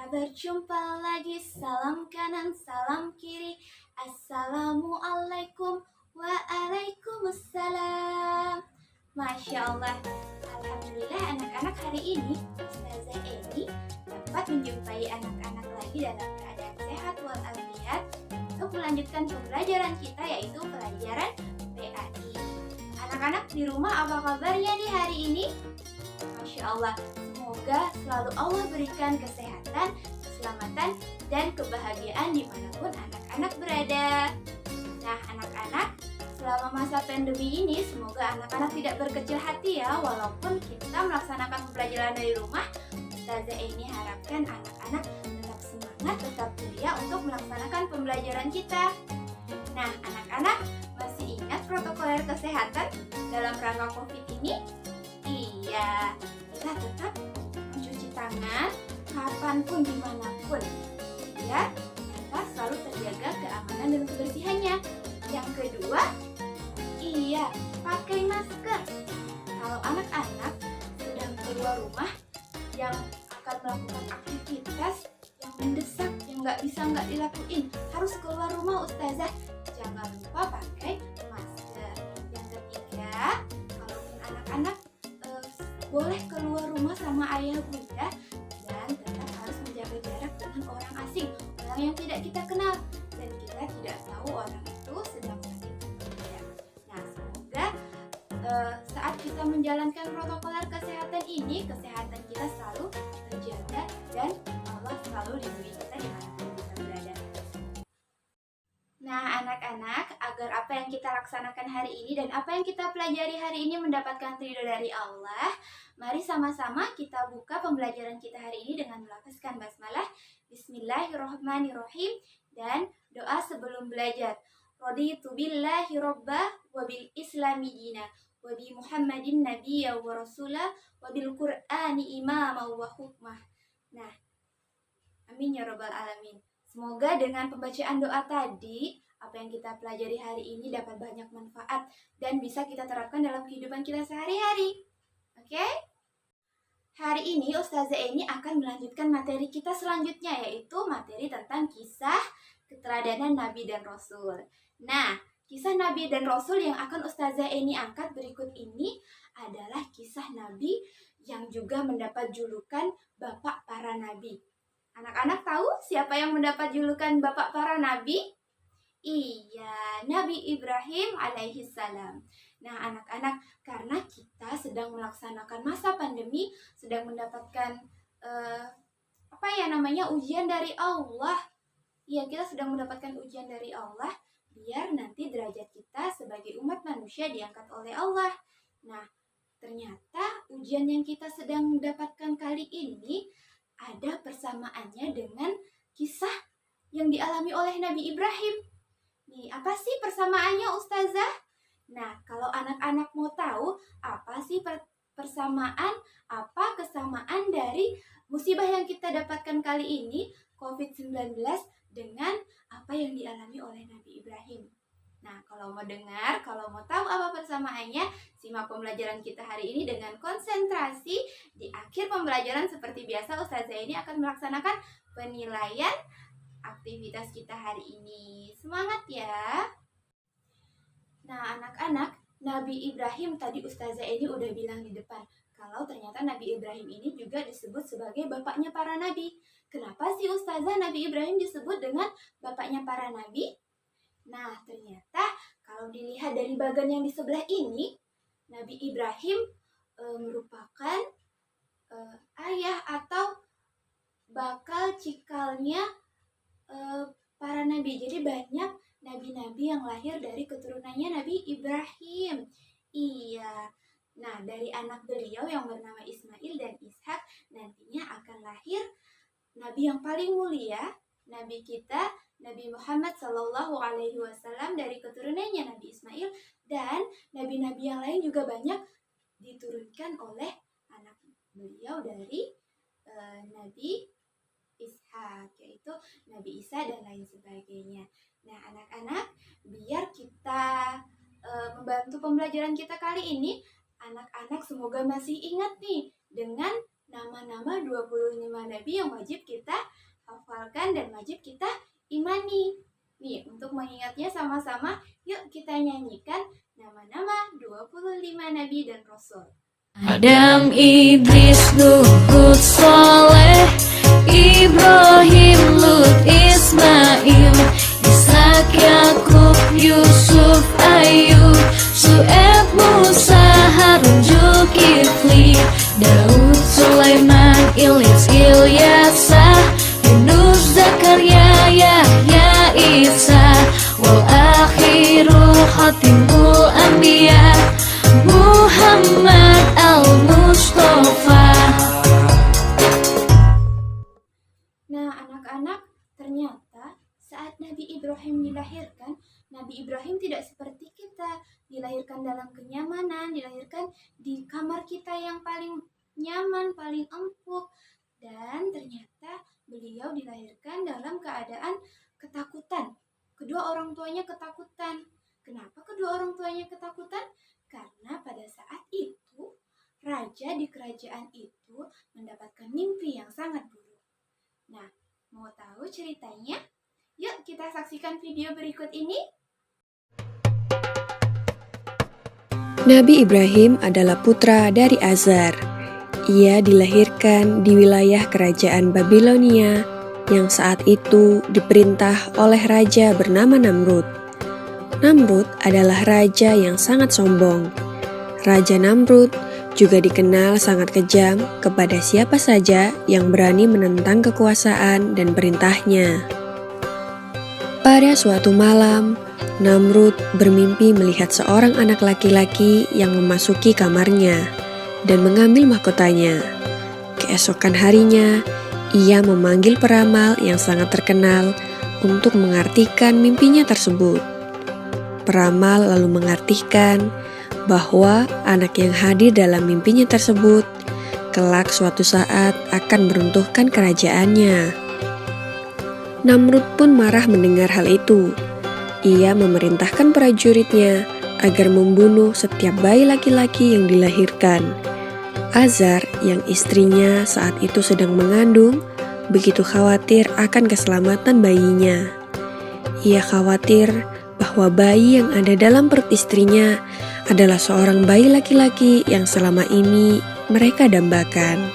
Berjumpa lagi, salam kanan, salam kiri. Assalamualaikum, waalaikumsalam. Masya Allah, Alhamdulillah anak-anak hari ini Ustazah Eni dapat menjumpai anak-anak lagi dalam keadaan sehat walafiat untuk melanjutkan pembelajaran kita, yaitu pelajaran PAI. Anak-anak di rumah apa kabarnya di hari ini? Masya Allah, semoga selalu Allah berikan kesehatan, keselamatan, dan kebahagiaan dimanapun anak-anak berada. Nah, anak-anak, selama masa pandemi ini semoga anak-anak tidak berkecil hati ya. Walaupun kita melaksanakan pembelajaran dari rumah, Ustazah Eni harapkan anak-anak tetap semangat, tetap ceria untuk melaksanakan pembelajaran kita. Nah, anak-anak masih ingat protokol kesehatan dalam rangka COVID ini? Iya, kita tetap mencuci tangan kapanpun dimanapun ya, kita selalu terjaga keamanan dan kebersihannya. Yang kedua, iya, pakai masker. Kalau anak-anak sedang keluar rumah yang akan melakukan aktivitas yang mendesak, yang nggak dilakuin, harus keluar rumah Ustazah, jangan lupa pakai masker. Yang ketiga, kalaupun anak-anak boleh keluar rumah sama ayah bunda, dan tetap harus menjaga jarak dengan orang asing, orang yang tidak kita kenal, dan kita tidak tahu orang itu sedang sakit atau tidak. Nah, semoga saat kita menjalankan protokol kesehatan ini, kesehatan kita selalu terjaga dan Allah selalu lindungi kita dimanapun kita berada. Nah, anak-anak, agar apa yang kita laksanakan hari ini dan apa yang kita pelajari hari ini mendapatkan ridho dari Allah, mari sama-sama kita buka pembelajaran kita hari ini dengan melafazkan basmalah, Bismillahirrohmanirrohim, dan doa sebelum belajar. Raditu billahi robba wa bil islami dina wa bi muhammadin nabiyya wa rasulah wa bil qur'ani imama wa hukmah. Nah, amin ya robbal alamin. Semoga dengan pembacaan doa tadi, apa yang kita pelajari hari ini dapat banyak manfaat dan bisa kita terapkan dalam kehidupan kita sehari-hari. Oke? Hari ini Ustazah Eni akan melanjutkan materi kita selanjutnya, yaitu materi tentang kisah keteladanan Nabi dan Rasul. Nah, kisah Nabi dan Rasul yang akan Ustazah Eni angkat berikut ini adalah kisah Nabi yang juga mendapat julukan Bapak para Nabi. Anak-anak tahu siapa yang mendapat julukan Bapak para Nabi? Iya, Nabi Ibrahim alaihi salam. Nah, anak-anak, karena kita sedang melaksanakan masa pandemi, sedang mendapatkan ujian dari Allah. Iya, kita sedang mendapatkan ujian dari Allah, biar nanti derajat kita sebagai umat manusia diangkat oleh Allah. Nah, ternyata ujian yang kita sedang dapatkan kali ini ada persamaannya dengan kisah yang dialami oleh Nabi Ibrahim. Nih, apa sih persamaannya Ustazah? Nah, kalau anak-anak mau tahu apa sih persamaan, apa kesamaan dari musibah yang kita dapatkan kali ini, COVID-19, dengan apa yang dialami oleh Nabi Ibrahim. Nah, kalau mau dengar, kalau mau tahu apa persamaannya, simak pembelajaran kita hari ini dengan konsentrasi. Di akhir pembelajaran seperti biasa, Ustazah ini akan melaksanakan penilaian aktivitas kita hari ini. Semangat ya! Nah, anak-anak, Nabi Ibrahim tadi Ustazah ini udah bilang di depan, kalau ternyata Nabi Ibrahim ini juga disebut sebagai bapaknya para nabi. Kenapa sih Ustazah Nabi Ibrahim disebut dengan bapaknya para nabi? Nah, ternyata kalau dilihat dari bagian yang di sebelah ini, Nabi Ibrahim merupakan ayah atau bakal cikalnya para nabi. Jadi banyak nabi-nabi yang lahir dari keturunannya Nabi Ibrahim. Iya. Nah, dari anak beliau yang bernama Ismail dan Ishak nantinya akan lahir nabi yang paling mulia, nabi kita Nabi Muhammad Sallallahu Alaihi Wasallam dari keturunannya Nabi Ismail, dan nabi-nabi yang lain juga banyak diturunkan oleh anak beliau dari Nabi Ishak, yaitu Nabi Isa dan lain sebagainya. Nah, anak-anak, biar kita membantu pembelajaran kita kali ini, anak-anak semoga masih ingat nih dengan nama-nama 25 nabi yang wajib kita hafalkan dan wajib kita imani. Nih, untuk mengingatnya sama-sama, yuk kita nyanyikan nama-nama 25 nabi dan rasul. Adam, Idris, Nuh, Hud, Saleh, Ibrahim, Lut, Ismail, Ishak, Yakub, Yusuf, Ayub, Syuaib, Musa, Harun, Zulkifli, Daud, Sulaiman, Ilyas, Ilyasa, Yunus, Zakaria, Yahya, Isa, wal akhirul khatimul anbiya, Muhammad al-Mustafa. Nah, anak-anak, ternyata saat Nabi Ibrahim dilahirkan, Nabi Ibrahim tidak seperti kita, dilahirkan dalam kenyamanan, dilahirkan di kamar kita yang paling nyaman, paling empuk. Dan ternyata beliau dilahirkan dalam keadaan ketakutan. Kedua orang tuanya ketakutan. Kenapa kedua orang tuanya ketakutan? Karena pada saat itu, raja di kerajaan itu mendapatkan mimpi yang sangat buruk. Nah, mau tahu ceritanya? Yuk kita saksikan video berikut ini. Nabi Ibrahim adalah putra dari Azar. Ia dilahirkan di wilayah kerajaan Babilonia yang saat itu diperintah oleh raja bernama Namrud. Namrud adalah raja yang sangat sombong. Raja Namrud juga dikenal sangat kejam kepada siapa saja yang berani menentang kekuasaan dan perintahnya. Pada suatu malam, Namrud bermimpi melihat seorang anak laki-laki yang memasuki kamarnya dan mengambil mahkotanya. Keesokan harinya, ia memanggil peramal yang sangat terkenal untuk mengartikan mimpinya tersebut. Peramal lalu mengartikan bahwa anak yang hadir dalam mimpinya tersebut kelak suatu saat akan meruntuhkan kerajaannya. Namrud pun marah mendengar hal itu. Ia memerintahkan prajuritnya agar membunuh setiap bayi laki-laki yang dilahirkan. Azar, yang istrinya saat itu sedang mengandung, begitu khawatir akan keselamatan bayinya. Ia khawatir bahwa bayi yang ada dalam perut istrinya adalah seorang bayi laki-laki yang selama ini mereka dambakan.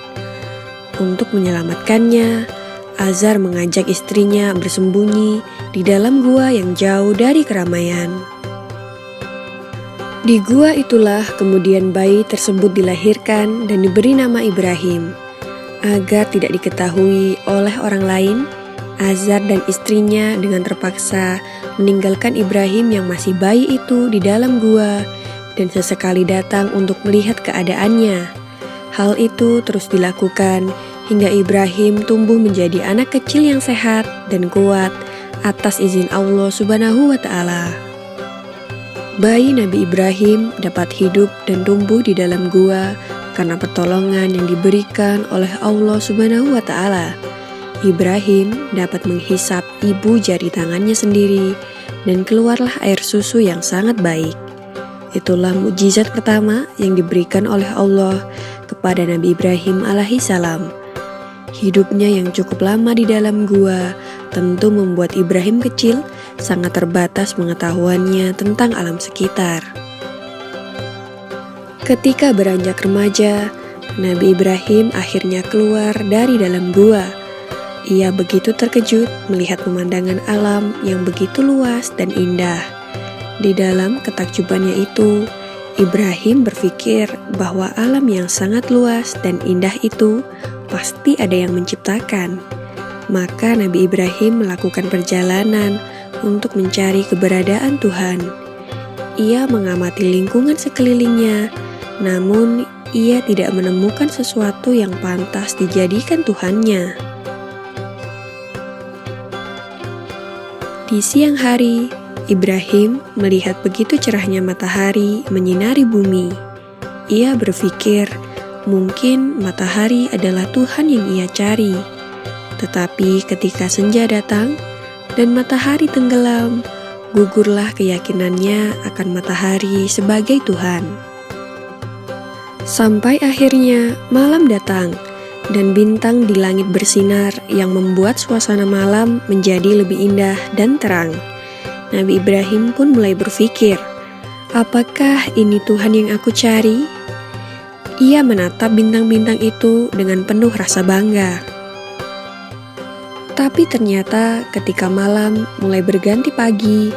Untuk menyelamatkannya, Azar mengajak istrinya bersembunyi di dalam gua yang jauh dari keramaian. Di gua itulah kemudian bayi tersebut dilahirkan dan diberi nama Ibrahim. Agar tidak diketahui oleh orang lain, Azar dan istrinya dengan terpaksa meninggalkan Ibrahim yang masih bayi itu di dalam gua dan sesekali datang untuk melihat keadaannya. Hal itu terus dilakukan hingga Ibrahim tumbuh menjadi anak kecil yang sehat dan kuat atas izin Allah Subhanahu wa Ta'ala. Bayi Nabi Ibrahim dapat hidup dan tumbuh di dalam gua karena pertolongan yang diberikan oleh Allah Subhanahu wa Ta'ala. Ibrahim dapat menghisap ibu jari tangannya sendiri dan keluarlah air susu yang sangat baik. Itulah mukjizat pertama yang diberikan oleh Allah kepada Nabi Ibrahim alaihi salam. Hidupnya yang cukup lama di dalam gua tentu membuat Ibrahim kecil sangat terbatas pengetahuannya tentang alam sekitar. Ketika beranjak remaja, Nabi Ibrahim akhirnya keluar dari dalam gua. Ia begitu terkejut melihat pemandangan alam yang begitu luas dan indah. Di dalam ketakjubannya itu, Ibrahim berpikir bahwa alam yang sangat luas dan indah itu pasti ada yang menciptakan. Maka Nabi Ibrahim melakukan perjalanan untuk mencari keberadaan Tuhan. Ia mengamati lingkungan sekelilingnya, namun ia tidak menemukan sesuatu yang pantas dijadikan Tuhannya. Di siang hari, Ibrahim melihat begitu cerahnya matahari menyinari bumi. Ia berpikir, mungkin matahari adalah Tuhan yang ia cari. Tetapi ketika senja datang dan matahari tenggelam, gugurlah keyakinannya akan matahari sebagai Tuhan. Sampai akhirnya malam datang dan bintang di langit bersinar yang membuat suasana malam menjadi lebih indah dan terang. Nabi Ibrahim pun mulai berpikir, apakah ini Tuhan yang aku cari? Ia menatap bintang-bintang itu dengan penuh rasa bangga. Tapi ternyata ketika malam mulai berganti pagi,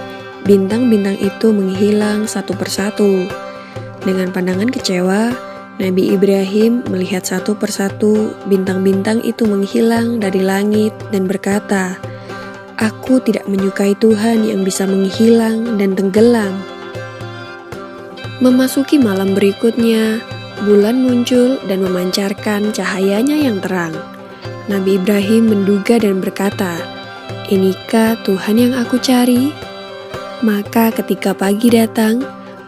bintang-bintang itu menghilang satu persatu. Dengan pandangan kecewa, Nabi Ibrahim melihat satu persatu bintang-bintang itu menghilang dari langit dan berkata, "Aku tidak menyukai Tuhan yang bisa menghilang dan tenggelam." Memasuki malam berikutnya, bulan muncul dan memancarkan cahayanya yang terang. Nabi Ibrahim menduga dan berkata, "Inikah Tuhan yang aku cari?" Maka ketika pagi datang,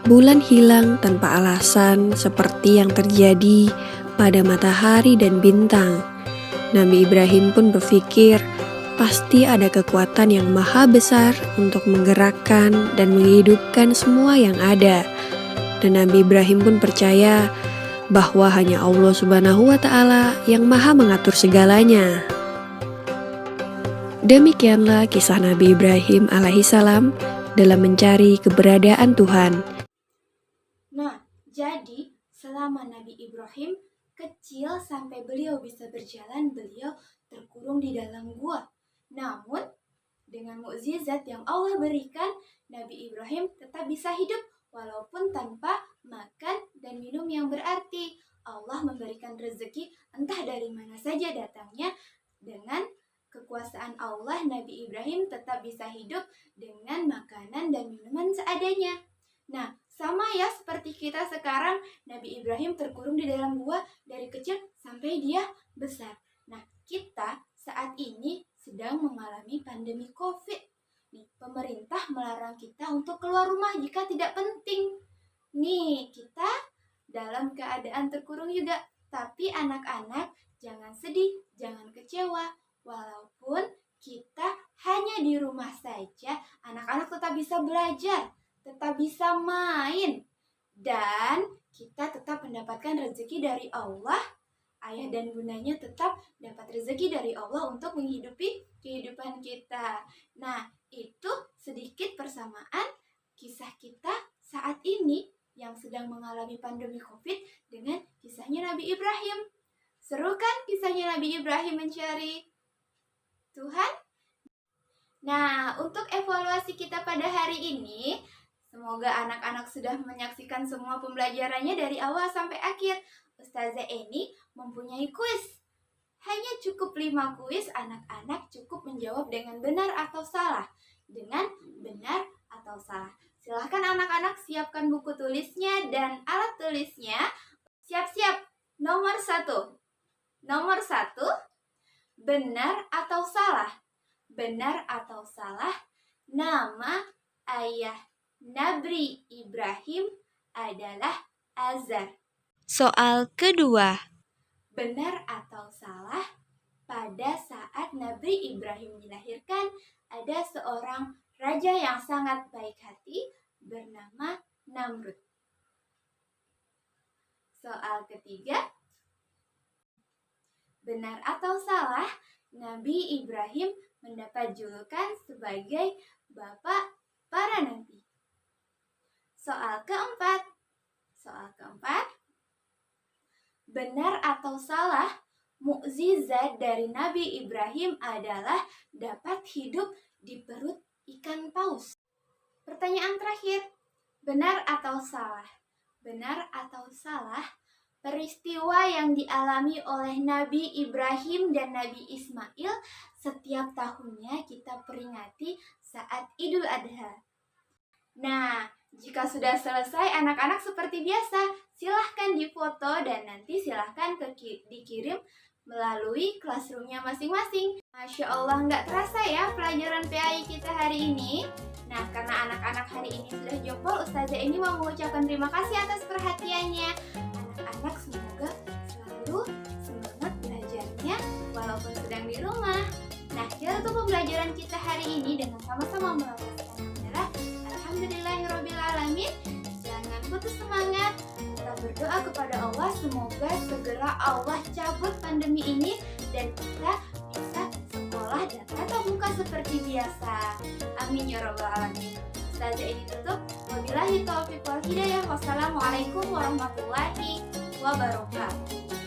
bulan hilang tanpa alasan seperti yang terjadi pada matahari dan bintang. Nabi Ibrahim pun berpikir, pasti ada kekuatan yang maha besar untuk menggerakkan dan menghidupkan semua yang ada. Dan Nabi Ibrahim pun percaya bahwa hanya Allah Subhanahu wa Ta'ala yang maha mengatur segalanya. Demikianlah kisah Nabi Ibrahim alaihissalam dalam mencari keberadaan Tuhan. Nah, jadi selama Nabi Ibrahim kecil sampai beliau bisa berjalan, beliau terkurung di dalam gua. Namun, dengan mukjizat yang Allah berikan, Nabi Ibrahim tetap bisa hidup walaupun tanpa makan dan minum yang berarti. Allah memberikan rezeki entah dari mana saja datangnya. Dengan kekuasaan Allah, Nabi Ibrahim tetap bisa hidup dengan makanan dan minuman seadanya. Nah, sama ya seperti kita sekarang, Nabi Ibrahim terkurung di dalam gua dari kecil sampai dia besar. Nah, kita saat ini sedang mengalami pandemi COVID. Nih, pemerintah melarang kita untuk keluar rumah jika tidak penting. Nih, kita dalam keadaan terkurung juga. Tapi anak-anak jangan sedih, jangan kecewa. Walaupun kita hanya di rumah saja, anak-anak tetap bisa belajar, tetap bisa main. Dan kita tetap mendapatkan rezeki dari Allah. Ayah dan bundanya tetap dapat rezeki dari Allah untuk menghidupi kehidupan kita. Nah, itu sedikit persamaan kisah kita saat ini yang sedang mengalami pandemi COVID dengan kisahnya Nabi Ibrahim. Seru kan kisahnya Nabi Ibrahim mencari Tuhan? Nah, untuk evaluasi kita pada hari ini, semoga anak-anak sudah menyaksikan semua pembelajarannya dari awal sampai akhir. Ustazah Eni mempunyai kuis. Hanya cukup 5 kuis, anak-anak cukup menjawab dengan benar atau salah. Dengan benar atau salah. Silahkan anak-anak siapkan buku tulisnya dan alat tulisnya. Siap-siap. Nomor 1. Nomor 1. Benar atau salah? Benar atau salah? Nama ayah Nabi Ibrahim adalah Azar. Soal kedua. Benar atau salah? Pada saat Nabi Ibrahim dilahirkan, ada seorang raja yang sangat baik hati bernama Namrud. Soal ketiga. Benar atau salah? Nabi Ibrahim mendapat julukan sebagai Bapak para Nabi. Soal keempat. Soal keempat. Benar atau salah? Mukjizat dari Nabi Ibrahim adalah dapat hidup di perut ikan paus. Pertanyaan terakhir. Benar atau salah? Benar atau salah? Peristiwa yang dialami oleh Nabi Ibrahim dan Nabi Ismail setiap tahunnya kita peringati saat Idul Adha. Nah, jika sudah selesai, anak-anak seperti biasa, silahkan difoto dan nanti silahkan dikirim melalui classroomnya masing-masing. Masya Allah, nggak terasa ya pelajaran PAI kita hari ini. Nah, karena anak-anak hari ini sudah jempol, Ustazah ini mau mengucapkan terima kasih atas perhatiannya. Anak-anak semoga selalu semangat belajarnya walaupun sedang di rumah. Nah, kita tutup pembelajaran kita hari ini dengan sama-sama melafazkan hamdalah. Alhamdulillahirrabbilalamin. Jangan putus semangat. Kita berdoa kepada Allah semoga segera Allah cabut pandemi ini dan kita bisa sekolah dan tatap muka seperti biasa. Amin ya rabbal alamin. Ustazah ini tutup. Wabillahi taufiq wal hidayah. Wassalamualaikum warahmatullahi wabarakatuh.